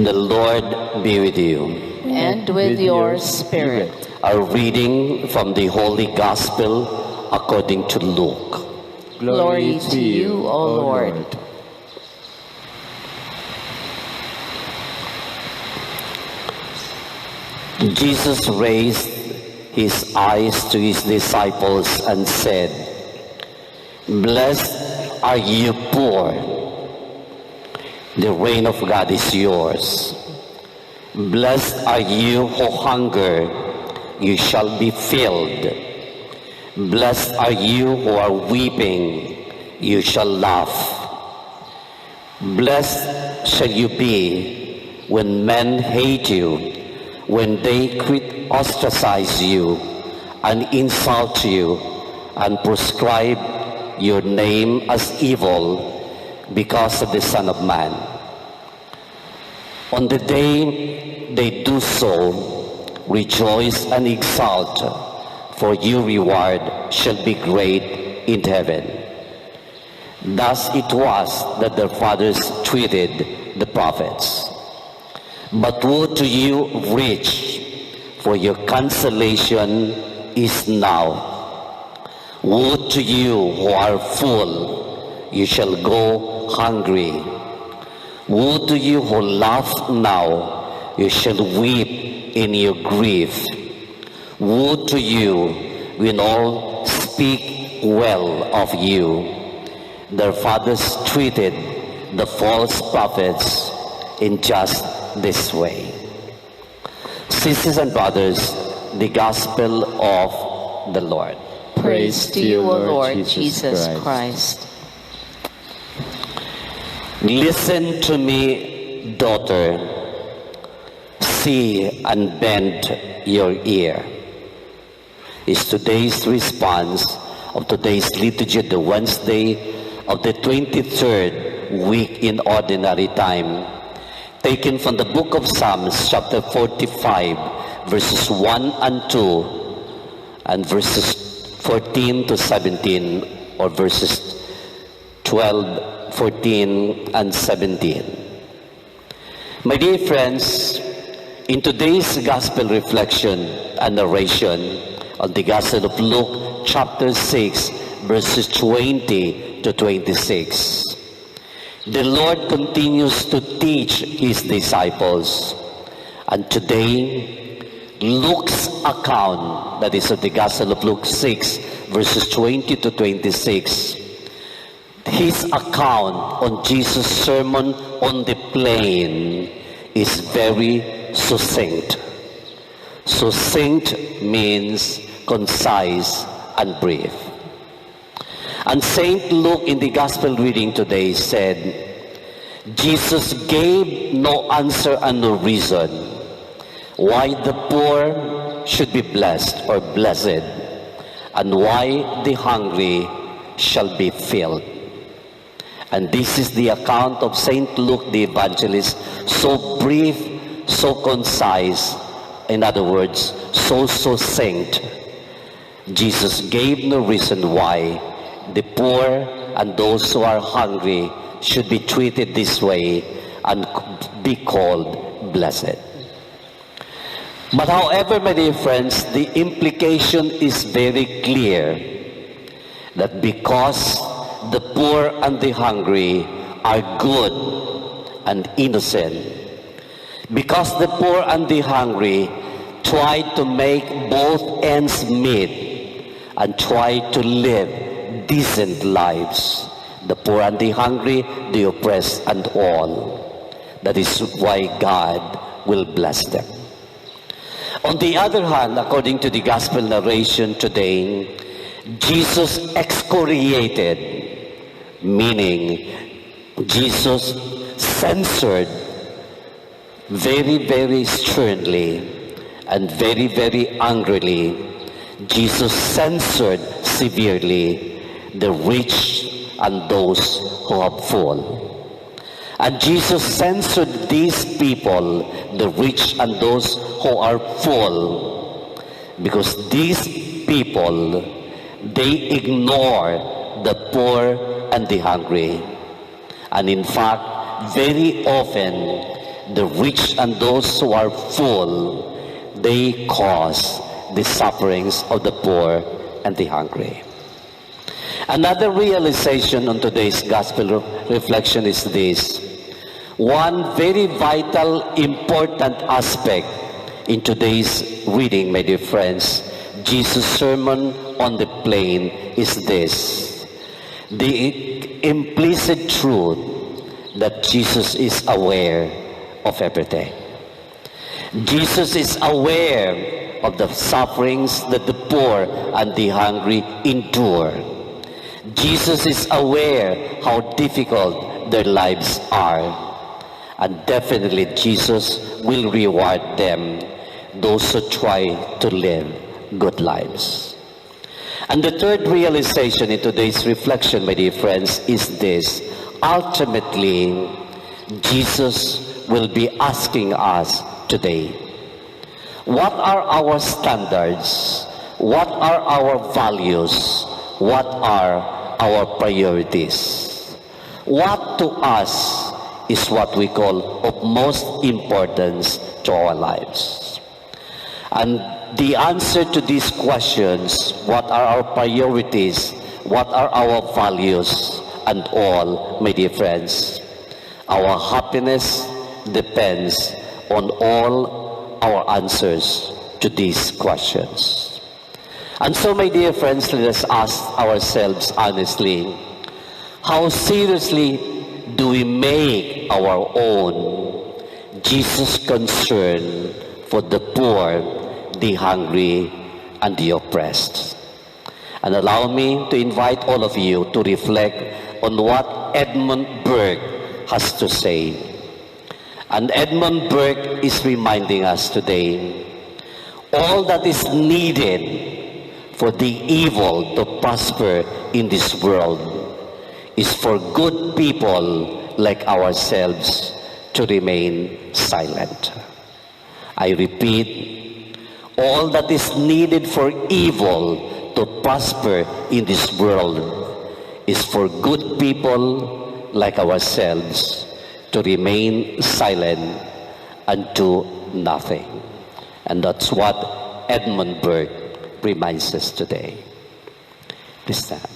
The Lord be with you. And with your spirit. A reading from the Holy Gospel according to Luke. Glory to you, O Lord. Jesus raised his eyes to his disciples and said, "Blessed are you poor. The reign of God is yours. Blessed are you who hunger, you shall be filled. Blessed are you who are weeping, you shall laugh. Blessed shall you be when men hate you, when they ostracize you and insult you and prescribe your name as evil because of the Son of Man. On the day they do so, rejoice and exult, for your reward shall be great in heaven. Thus it was that their fathers treated the prophets. But woe to you, rich, for your consolation is now. Woe to you who are full, you shall go hungry. Woe to you who laugh now, you shall weep in your grief. Woe to you when all speak well of you. Their fathers treated the false prophets in just this way." Sisters and brothers, the Gospel of the Lord. Praise to you, O Lord Jesus Christ. Listen to me, daughter. See and bend your ear. Is today's response of today's liturgy, the Wednesday of the 23rd week in Ordinary Time, taken from the book of Psalms, chapter 45, verses 1 and 2, and verses 14 to 17, or verses 12, 14, and 17. My dear friends, in today's gospel reflection and narration on the Gospel of Luke, chapter 6, verses 20 to 26, the Lord continues to teach his disciples. And today, Luke's account, that is of the Gospel of Luke 6, verses 20 to 26, his account on Jesus' sermon on the plain is very succinct. Succinct means concise and brief. And St. Luke in the Gospel reading today said, Jesus gave no answer and no reason why the poor should be blessed or blessed, and why the hungry shall be filled. And this is the account of St. Luke the Evangelist, so brief, so concise, in other words, so succinct. Jesus gave no reason why the poor and those who are hungry should be treated this way and be called blessed. But however, my dear friends, the implication is very clear that because the poor and the hungry are good and innocent, because the poor and the hungry try to make both ends meet and try to live decent lives, the poor and the hungry, the oppressed and all. That is why God will bless them. On the other hand, according to the gospel narration today, Jesus excoriated, meaning Jesus censored very, very sternly and very, very angrily. Jesus censored severely the rich and those who have fallen. And Jesus censored these people, the rich and those who are full, because these people, they ignore the poor and the hungry. And in fact, very often, the rich and those who are full, they cause the sufferings of the poor and the hungry. Another realization on today's gospel reflection is this. One very vital, important aspect in today's reading, my dear friends, Jesus' sermon on the plain is this. The implicit truth that Jesus is aware of everything. Jesus is aware of the sufferings that the poor and the hungry endure. Jesus is aware how difficult their lives are. And definitely Jesus will reward them, those who try to live good lives. And the third realization in today's reflection, my dear friends, is this. Ultimately, Jesus will be asking us today, what are our standards? What are our values? What are our priorities? What to us is what we call of most importance to our lives? And the answer to these questions, what are our priorities, what are our values, and all, my dear friends, our happiness depends on all our answers to these questions. And so, my dear friends, let us ask ourselves honestly, how seriously do we make our own Jesus' concern for the poor, the hungry, and the oppressed? And allow me to invite all of you to reflect on what Edmund Burke has to say. And Edmund Burke is reminding us today, all that is needed for the evil to prosper in this world is for good people like ourselves to remain silent. I repeat, all that is needed for evil to prosper in this world is for good people like ourselves to remain silent and do nothing. And that's what Edmund Burke reminds us today. Please stand.